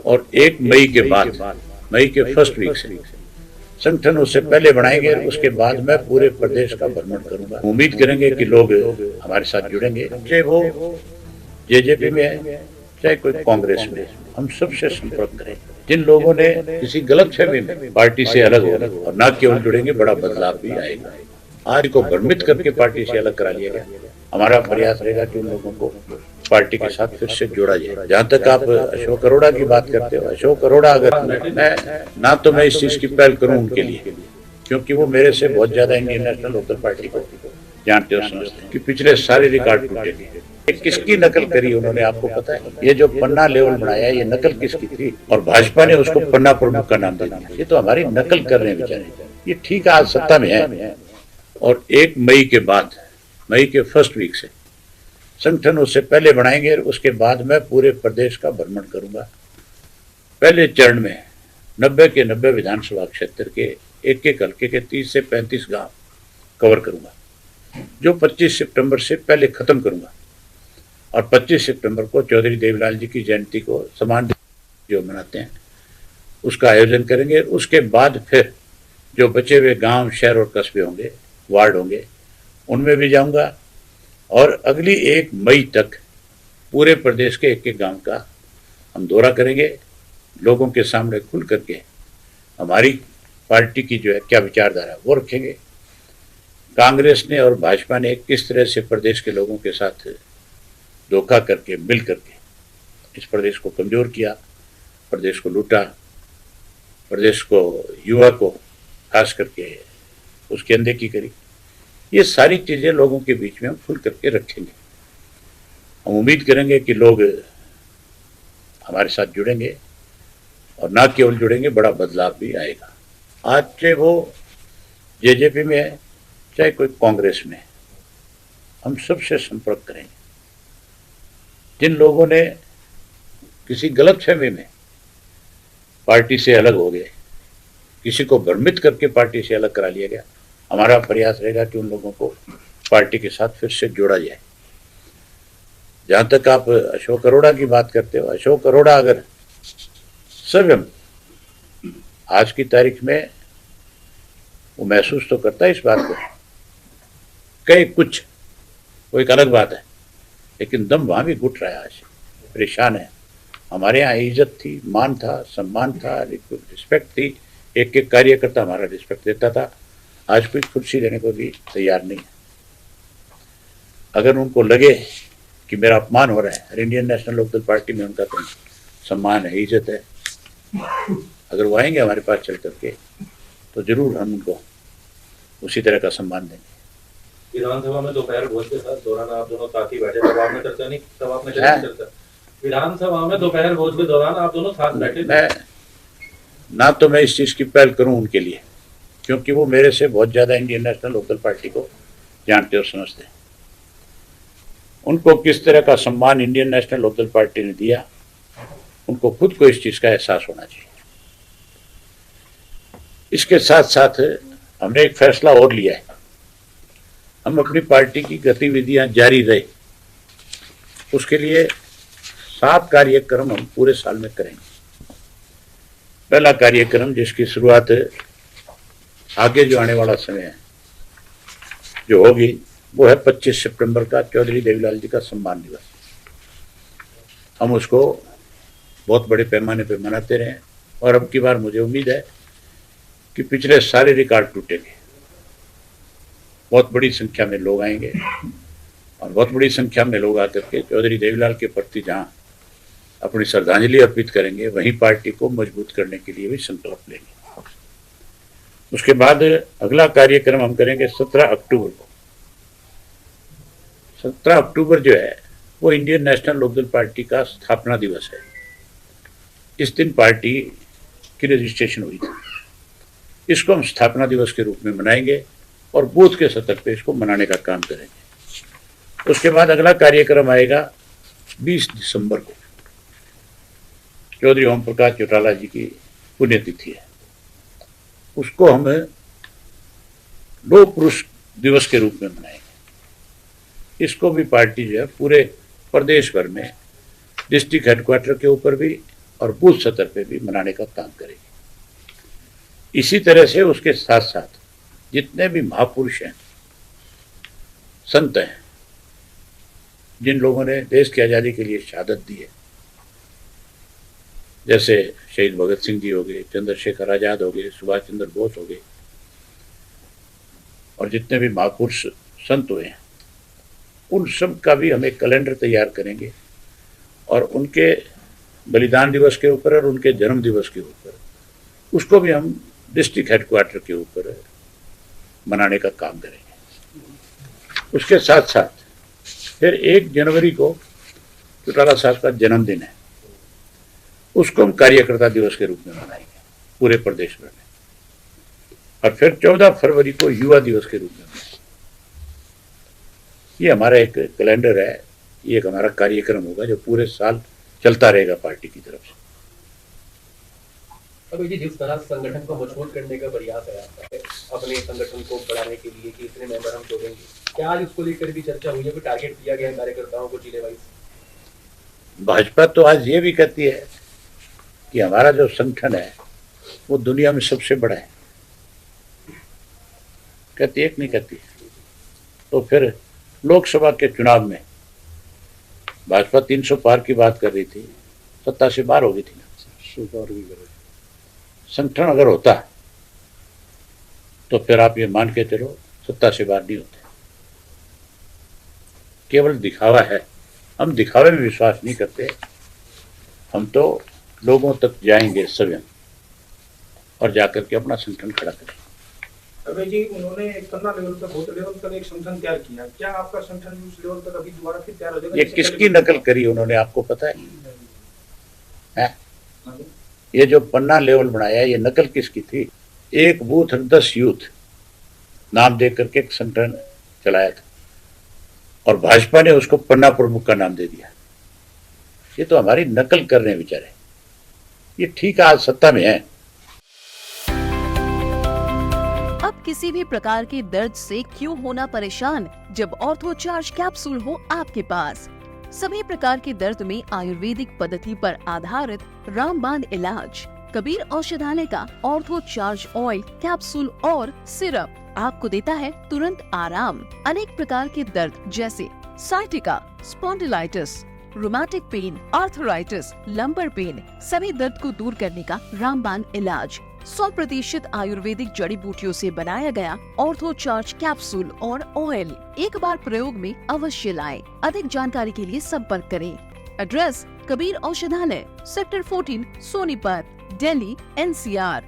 और 1 मई के बाद, मई के फर्स्ट वीक से संगठन उससे पहले बनाएंगे, उसके बाद मैं पूरे प्रदेश का भ्रमण करूंगा। उम्मीद करेंगे कि लोग हमारे साथ जुड़ेंगे, चाहे वो जेजेपी में है चाहे कोई कांग्रेस में। हम सबसे संपर्क करें। जिन लोगों ने किसी गलत फहमी में पार्टी से अलग हो और न केवल जुड़ेंगे, बड़ा बदलाव भी आएगा। आज को भ्रमित करके पार्टी से अलग करा लिया गया। हमारा प्रयास रहेगा कि उन लोगों को पार्टी के साथ फिर से जोड़ा जाए। जहां तक आप अशोक अरोड़ा की बात करते हो, अशोक अरोड़ा अगर मैं इस चीज की पहल करूं उनके लिए, क्योंकि वो मेरे से बहुत ज्यादा इंडियन नेशनल लोकदल पार्टी को जानते और समझते हैं कि पिछले सारे रिकॉर्ड टूटे। किसकी नकल करी उन्होंने, आपको पता है? ये जो पन्ना लेवल बनाया, ये नकल किसकी थी? और भाजपा ने उसको पन्ना प्रमुख का नाम दे दिया। ये तो हमारी नकल कर रहे हैं बेचारे। ये ठीक है, आज सत्ता में है। और 1 मई के बाद, मई के फर्स्ट वीक से संगठन उससे पहले बनाएंगे, उसके बाद मैं पूरे प्रदेश का भ्रमण करूंगा। पहले चरण में 90 के 90 विधानसभा क्षेत्र के एक एक हल्के के 30 से 35 गांव कवर करूंगा, जो 25 सितंबर से पहले खत्म करूंगा। और 25 सितंबर को चौधरी देवीलाल जी की जयंती को सम्मान जो मनाते हैं उसका आयोजन करेंगे। उसके बाद फिर जो बचे हुए गांव, शहर और कस्बे होंगे, वार्ड होंगे, उनमें भी जाऊंगा। और अगली 1 मई तक पूरे प्रदेश के एक एक गांव का हम दौरा करेंगे, लोगों के सामने खुल करके हमारी पार्टी की जो है क्या विचारधारा वो रखेंगे। कांग्रेस ने और भाजपा ने किस तरह से प्रदेश के लोगों के साथ धोखा करके, मिल करके इस प्रदेश को कमजोर किया, प्रदेश को लूटा, प्रदेश को, युवा को खास करके उसकी अनदेखी करी। ये सारी चीजें लोगों के बीच में हम खुल करके रखेंगे। हम उम्मीद करेंगे कि लोग हमारे साथ जुड़ेंगे और ना केवल जुड़ेंगे, बड़ा बदलाव भी आएगा। आज चाहे वो जेजेपी में है चाहे कोई कांग्रेस में, हम सबसे संपर्क करेंगे। जिन लोगों ने किसी गलत फहमी में पार्टी से अलग हो गए, किसी को भ्रमित करके पार्टी से अलग करा लिया गया, हमारा प्रयास रहेगा कि उन लोगों को पार्टी के साथ फिर से जोड़ा जाए। जहां तक आप अशोक अरोड़ा की बात करते हो, अशोक अरोड़ा अगर स्वयं आज की तारीख में वो महसूस तो करता है इस बात को, कई कुछ वो एक अलग बात है, लेकिन दम वहां भी घुट रहा है, आज परेशान है। हमारे यहाँ इज्जत थी, मान था, सम्मान था, रिस्पेक्ट थी, एक एक कार्यकर्ता हमारा रिस्पेक्ट देता था। आज कोई कुर्सी देने को भी तैयार नहीं है। अगर उनको लगे कि मेरा अपमान हो रहा है, और इंडियन नेशनल लोकदल पार्टी में उनका तो सम्मान है, इज्जत है, अगर वो आएंगे हमारे पास चल करके तो जरूर हम उनको उसी तरह का सम्मान देंगे। विधानसभा में दोपहर भोज के दौरान आप दोनों साथ ही बैठे, तब आपने चर्चा नहीं, तब आपने चर्चा विधानसभा में दोपहर भोज के दौरान आप दोनों साथ बैठे? मैं इस चीज की पहल करूं उनके लिए, क्योंकि वो मेरे से बहुत ज्यादा इंडियन नेशनल लोकदल पार्टी को जानते और समझते हैं। उनको किस तरह का सम्मान इंडियन नेशनल लोकदल पार्टी ने दिया, उनको खुद को इस चीज का एहसास होना चाहिए। इसके साथ साथ हमने एक फैसला और लिया है, हम अपनी पार्टी की गतिविधियां जारी रहे, उसके लिए 7 कार्यक्रम हम पूरे साल में करेंगे। पहला कार्यक्रम जिसकी शुरुआत आगे जो आने वाला समय है जो होगी, वो है 25 सितंबर का चौधरी देवीलाल जी का सम्मान दिवस। हम उसको बहुत बड़े पैमाने पे मनाते रहे, और अब की बार मुझे उम्मीद है कि पिछले सारे रिकॉर्ड टूटेंगे। बहुत बड़ी संख्या में लोग आएंगे, और बहुत बड़ी संख्या में लोग आकर के चौधरी देवीलाल के प्रति जहाँ अपनी श्रद्धांजलि अर्पित करेंगे, वहीं पार्टी को मजबूत करने के लिए भी संकल्प लेंगे। उसके बाद अगला कार्यक्रम हम करेंगे 17 अक्टूबर को। 17 अक्टूबर जो है वो इंडियन नेशनल लोकदल पार्टी का स्थापना दिवस है। इस दिन पार्टी की रजिस्ट्रेशन हुई थी। इसको हम स्थापना दिवस के रूप में मनाएंगे और बूथ के स्तर पे इसको मनाने का काम करेंगे। उसके बाद अगला कार्यक्रम आएगा 20 दिसंबर को, चौधरी ओम प्रकाश चौटाला जी की पुण्यतिथि है। उसको हम लौह पुरुष दिवस के रूप में मनाएंगे। इसको भी पार्टी जो है पूरे प्रदेश भर में डिस्ट्रिक्ट हेडक्वार्टर के ऊपर भी और बूथ स्तर पे भी मनाने का काम करेगी। इसी तरह से उसके साथ साथ जितने भी महापुरुष हैं, संत हैं, जिन लोगों ने देश की आज़ादी के लिए शहादत दी है, जैसे शहीद भगत सिंह जी हो गए, चंद्रशेखर आजाद हो गए, सुभाष चंद्र बोस हो गए, और जितने भी महापुरुष संत हुए हैं, उन सब का भी हम एक कैलेंडर तैयार करेंगे और उनके बलिदान दिवस के ऊपर और उनके जन्म दिवस के ऊपर उसको भी हम डिस्ट्रिक्ट हेडक्वार्टर के ऊपर मनाने का काम करेंगे। उसके साथ साथ फिर 1 जनवरी को चौटाला साहब का जन्मदिन है, उसको हम कार्यकर्ता दिवस के रूप में मनाएंगे पूरे प्रदेश भर में, और फिर 14 फरवरी को युवा दिवस के रूप में मनाएंगे। ये हमारा एक कैलेंडर है, ये एक हमारा कार्यक्रम होगा जो पूरे साल चलता रहेगा पार्टी की तरफ से। अभी जी जिस तरह संगठन को मजबूत करने का प्रयास है आपका, अपने संगठन को बढ़ाने के लिए कि इतने मेंबर हम जोड़ेंगे, क्या आज उसको लेकर भी चर्चा हुई है, कोई टारगेट दिया गया है कार्यकर्ताओं को जिले वाइज? भाजपा तो आज ये भी कहती है कि हमारा जो संगठन है वो दुनिया में सबसे बड़ा है, कहती है कि नहीं कहती है? तो फिर लोकसभा के चुनाव में भाजपा 300 पार की बात कर रही थी, सत्ता से बाहर हो गई थी ना। संगठन अगर होता तो फिर आप ये मान के चलो सत्ता से बाहर नहीं होते। केवल दिखावा है, हम दिखावे में विश्वास नहीं करते, हम तो लोगों तक जाएंगे स्वयं और जाकर के अपना संगठन खड़ा करेंगे। अभय जी, उन्होंने पन्ना लेवल तक, बूथ लेवल तक एक संगठन तैयार किया, क्या आपका संगठन उस लेवल तक अभी दोबारा फिर तैयार हो जाएगा? ये किसकी नकल करी उन्होंने, आपको पता है? ये जो पन्ना लेवल बनाया, ये नकल किसकी थी? 1 बूथ 10 यूथ नाम दे करके एक संगठन चलाया था और भाजपा ने उसको पन्ना प्रमुख का नाम दे दिया। ये तो हमारी नकल कर रहे हैं बेचारे। ये ठीक है, आज सत्ता में है। अब किसी भी प्रकार के दर्द से क्यों होना परेशान, जब ऑर्थो चार्ज कैप्सूल हो आपके पास। सभी प्रकार के दर्द में आयुर्वेदिक पद्धति पर आधारित रामबाण इलाज। कबीर औषधालय का ऑर्थो चार्ज ऑयल, कैप्सूल और सिरप आपको देता है तुरंत आराम। अनेक प्रकार के दर्द जैसे sciatica, spondylitis, rheumatic pain, arthritis, lumbar pain, सभी दर्द को दूर करने का रामबाण इलाज 100% आयुर्वेदिक जड़ी बूटियों से बनाया गया ऑर्थो चार्ज कैप्सूल और ऑयल एक बार प्रयोग में अवश्य लाएं। अधिक जानकारी के लिए संपर्क करें। एड्रेस: कबीर औषधालय, सेक्टर 14, सोनीपत, दिल्ली, NCR।